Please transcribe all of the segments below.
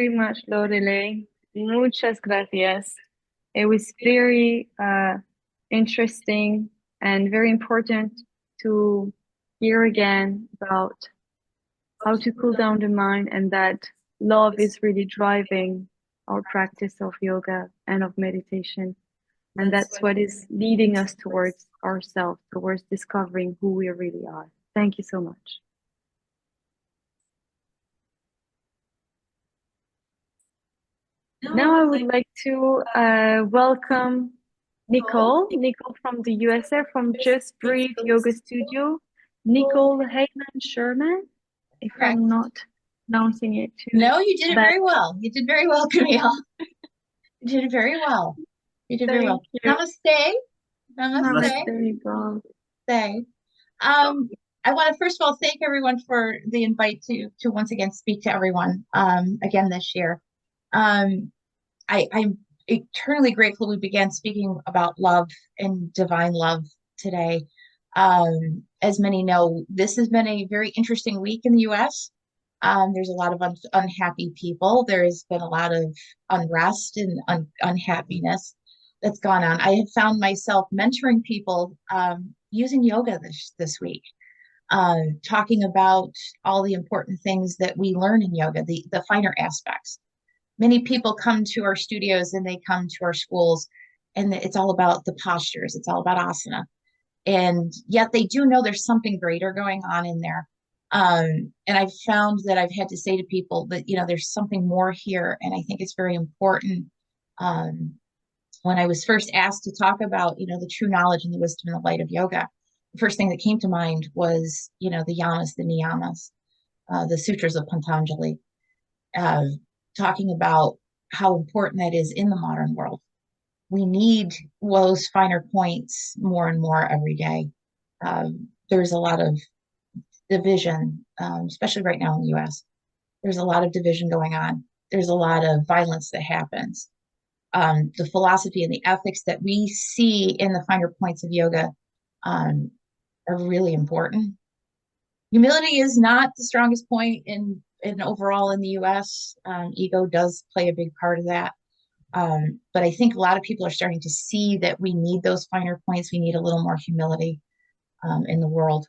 very much, Lorelei. Muchas gracias. It was very interesting and very important to hear again about how to cool down the mind and that love is really driving our practice of yoga and of meditation. And that's what is leading us towards ourselves, towards discovering who we really are. Thank you so much. Now I would like to welcome Nicole from the USA, from Just Breathe Yoga Studio. Nicole Hayman-Sherman, if Correct. I'm not pronouncing it too. No, you did it bad. very well. You did very well, Camille. You did it very well. You did very well. Thank you. Namaste. Namaste. Namaste, God. Namaste. I want to first of all thank everyone for the invite to once again speak to everyone again this year. I'm eternally grateful we began speaking about love and divine love today. As many know, this has been a very interesting week in the US. There's a lot of unhappy people. There's been a lot of unrest and unhappiness that's gone on. I have found myself mentoring people using yoga this week, talking about all the important things that we learn in yoga, the finer aspects. Many people come to our studios and they come to our schools, and it's all about the postures. It's all about asana. And yet they do know there's something greater going on in there. And I've found that I've had to say to people that, there's something more here. And I think it's very important. When I was first asked to talk about, the true knowledge and the wisdom and the light of yoga, the first thing that came to mind was, the yamas, the niyamas, the sutras of Patanjali, talking about how important that is in the modern world. We need those finer points more and more every day. There's a lot of division, especially right now in the US. There's a lot of division going on. There's a lot of violence that happens. The philosophy and the ethics that we see in the finer points of yoga are really important. Humility is not the strongest point in overall in the US. Ego does play a big part of that. But I think a lot of people are starting to see that we need those finer points. We need a little more humility in the world.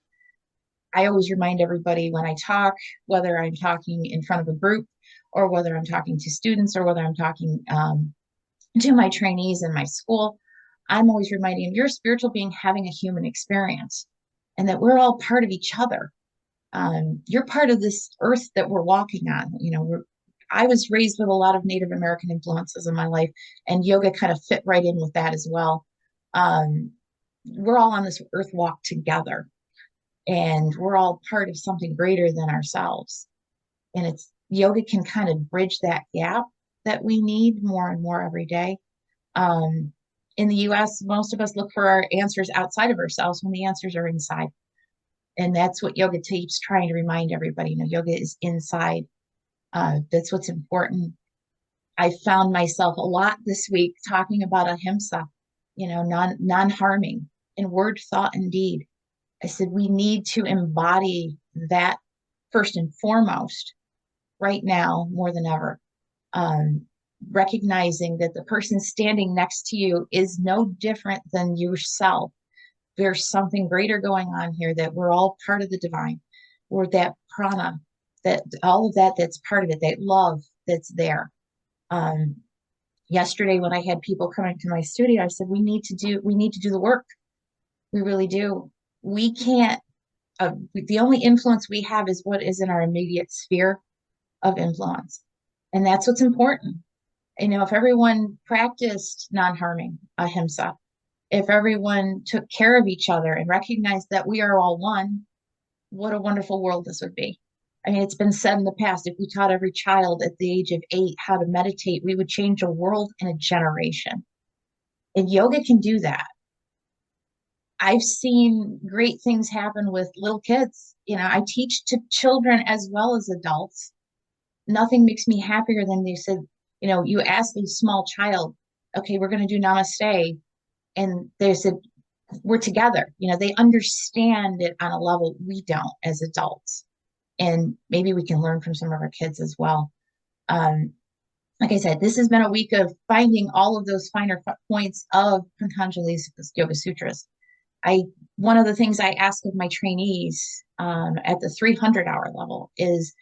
I always remind everybody when I talk, whether I'm talking in front of a group or whether I'm talking to students or whether I'm talking to my trainees in my school, I'm always reminding them, you're a spiritual being having a human experience and that we're all part of each other. You're part of this earth that we're walking on. I was raised with a lot of Native American influences in my life, and yoga kind of fit right in with that as well. We're all on this earth walk together, and we're all part of something greater than ourselves. And yoga can kind of bridge that gap that we need more and more every day. In the US, most of us look for our answers outside of ourselves when the answers are inside. And that's what yoga keeps trying to remind everybody. Yoga is inside. That's what's important. I found myself a lot this week talking about ahimsa, non-harming in word, thought, and deed. I said, we need to embody that first and foremost right now more than ever. Recognizing that the person standing next to you is no different than yourself. There's something greater going on here, that we're all part of the divine. We're that prana, that all of that's part of it, that love that's there. Yesterday when I had people coming to my studio, I said, we need to do the work. We really do. We can't, the only influence we have is what is in our immediate sphere of influence. And that's what's important. If everyone practiced non-harming, ahimsa, if everyone took care of each other and recognized that we are all one, what a wonderful world this would be. It's been said in the past, if we taught every child at the age of 8 how to meditate, we would change a world in a generation. And yoga can do that. I've seen great things happen with little kids. I teach to children as well as adults. Nothing makes me happier than they said, you ask a small child, okay, we're going to do namaste. And they said, we're together. They understand it on a level we don't as adults. And maybe we can learn from some of our kids as well. like I said, this has been a week of finding all of those finer points of Patanjali's Yoga Sutras. I One of the things I ask of my trainees at the 300-hour level is,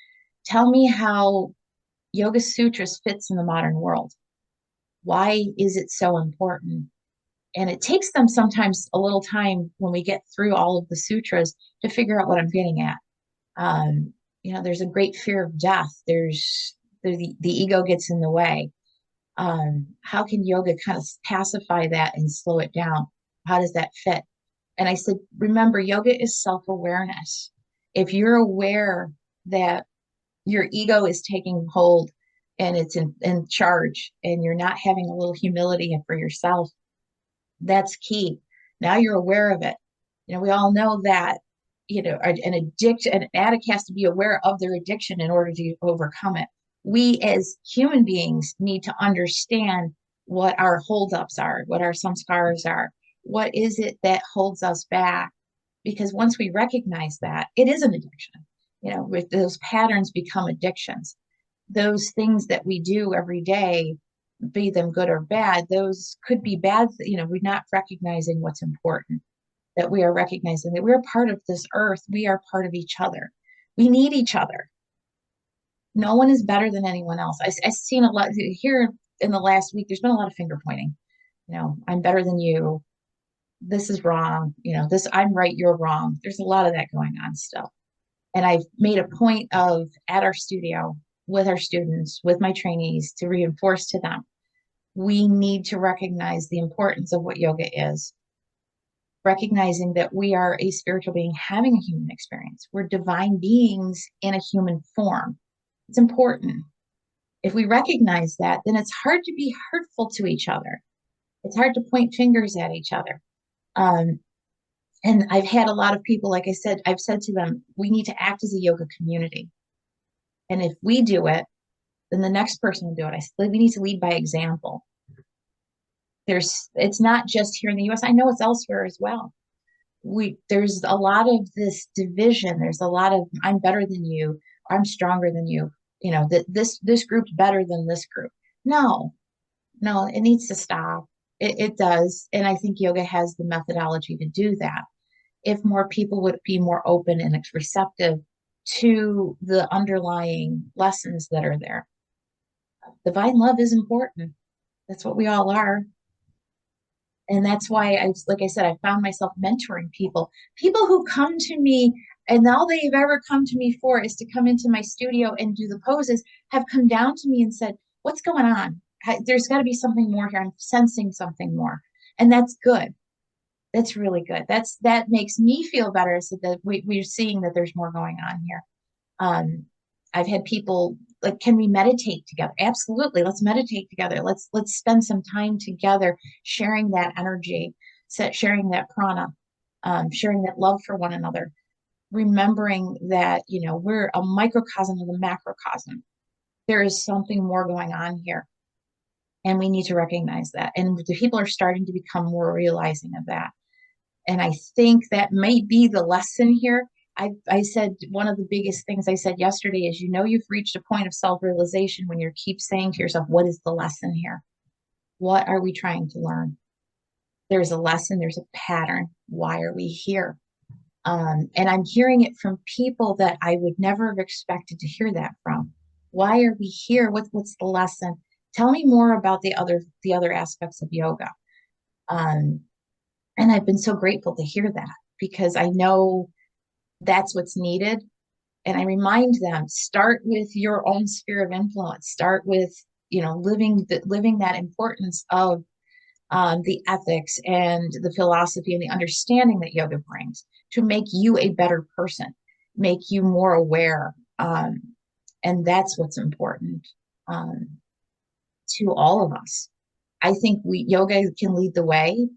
tell me how Yoga Sutras fits in the modern world. Why is it so important? And it takes them sometimes a little time when we get through all of the sutras to figure out what I'm getting at. Um, there's a great fear of death. There's the ego gets in the way. How can yoga kind of pacify that and slow it down? How does that fit? And I said, remember, yoga is self-awareness. If you're aware that your ego is taking hold and it's in charge, and you're not having a little humility for yourself, that's key. Now you're aware of it. We all know that, an addict has to be aware of their addiction in order to overcome it. We as human beings need to understand what our holdups are, what our samskaras are. What is it that holds us back? Because once we recognize that, it is an addiction. With those patterns become addictions. Those things that we do every day, be them good or bad, those could be bad. We're not recognizing what's important, that we are recognizing that we're part of this earth. We are part of each other. We need each other. No one is better than anyone else. I've seen a lot here in the last week. There's been a lot of finger pointing. I'm better than you. This is wrong. This, I'm right, you're wrong. There's a lot of that going on still. And I've made a point of, at our studio, with our students, with my trainees, to reinforce to them, we need to recognize the importance of what yoga is, recognizing that we are a spiritual being having a human experience. We're divine beings in a human form. It's important. If we recognize that, then it's hard to be hurtful to each other. It's hard to point fingers at each other. Um, and I've had a lot of people, like I said, I've said to them, we need to act as a yoga community. And if we do it, then the next person will do it. I said, we need to lead by example. It's not just here in the US. I know it's elsewhere as well. There's a lot of this division. There's a lot of, I'm better than you, I'm stronger than you, that this group's better than this group. No, no, it needs to stop. It does. And I think yoga has the methodology to do that. If more people would be more open and receptive to the underlying lessons that are there. Divine love is important. That's what we all are. And that's why like I said, I found myself mentoring people who come to me, and all they've ever come to me for is to come into my studio and do the poses, have come down to me and said, what's going on? There's got to be something more here. I'm sensing something more. And that's good. That's really good. That makes me feel better, so that we're seeing that there's more going on here. Um, I've had people like, can we meditate together? Absolutely. Let's meditate together. Let's spend some time together, sharing that energy, sharing that prana, sharing that love for one another, remembering that, we're a microcosm of the macrocosm. There is something more going on here. And we need to recognize that. And the people are starting to become more realizing of that. And I think that may be the lesson here. I said one of the biggest things I said yesterday is, you've reached a point of self-realization when you keep saying to yourself, what is the lesson here? What are we trying to learn? There's a lesson, there's a pattern. Why are we here? And I'm hearing it from people that I would never have expected to hear that from. Why are we here? What's the lesson? Tell me more about the other aspects of yoga. And I've been so grateful to hear that, because I know that's what's needed. And I remind them, start with your own sphere of influence. Start with, living that importance of the ethics and the philosophy and the understanding that yoga brings to make you a better person, make you more aware. And that's what's important to all of us. I think yoga can lead the way.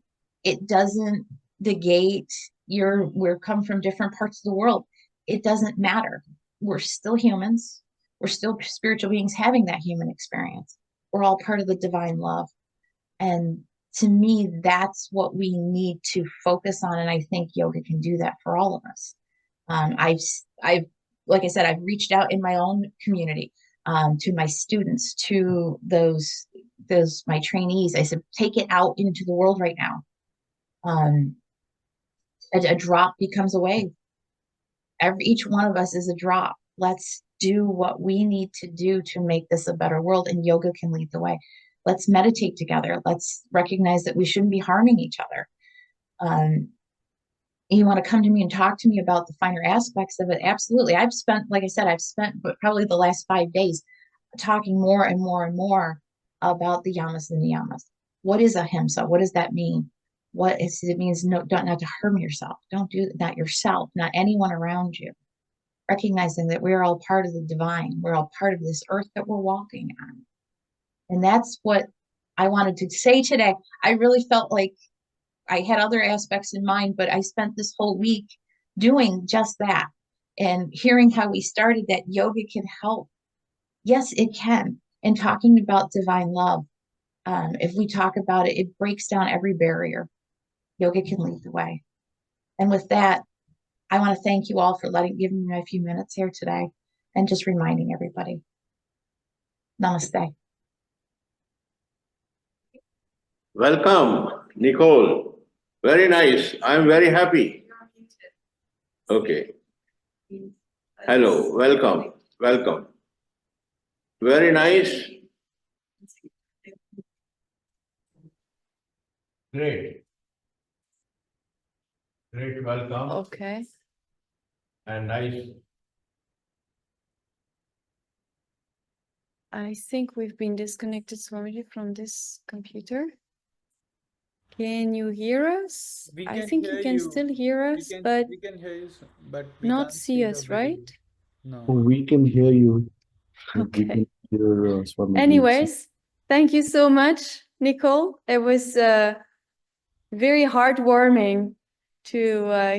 It doesn't negate we're come from different parts of the world. It doesn't matter. We're still humans. We're still spiritual beings having that human experience. We're all part of the divine love. And to me, that's what we need to focus on. And I think yoga can do that for all of us. I've, like I said, I've reached out in my own community. to my students, to those my trainees. I said, take it out into the world right now. A drop becomes a wave. Each one of us is a drop. Let's do what we need to do to make this a better world, and yoga can lead the way. Let's meditate together. Let's recognize that we shouldn't be harming each other. You want to come to me and talk to me about the finer aspects of it? Absolutely. Like I said, I've spent probably the last 5 days talking more and more and more about the yamas and niyamas. What is ahimsa? What does that mean? It means not to harm yourself. Don't do that yourself, not anyone around you. Recognizing that we're all part of the divine. We're all part of this earth that we're walking on. And that's what I wanted to say today. I really felt like I had other aspects in mind, but I spent this whole week doing just that and hearing how we started that yoga can help. Yes, it can. And talking about divine love, if we talk about it, it breaks down every barrier. Yoga can lead the way. And with that, I want to thank you all for giving me a few minutes here today and just reminding everybody. Namaste. Welcome, Nicole. Very nice. I'm very happy. Okay. Hello, welcome, welcome. Very nice. Great. Great, welcome. Okay. And nice. I think we've been disconnected, Swamiji, from this computer. Can you hear us? We I can think hear you can you. still hear us, but We can hear you, but we not can't see see the us, video. right? No. We can hear you. We Okay. can hear Swamiji. Anyways, thank you so much, Nicole. It was very heartwarming to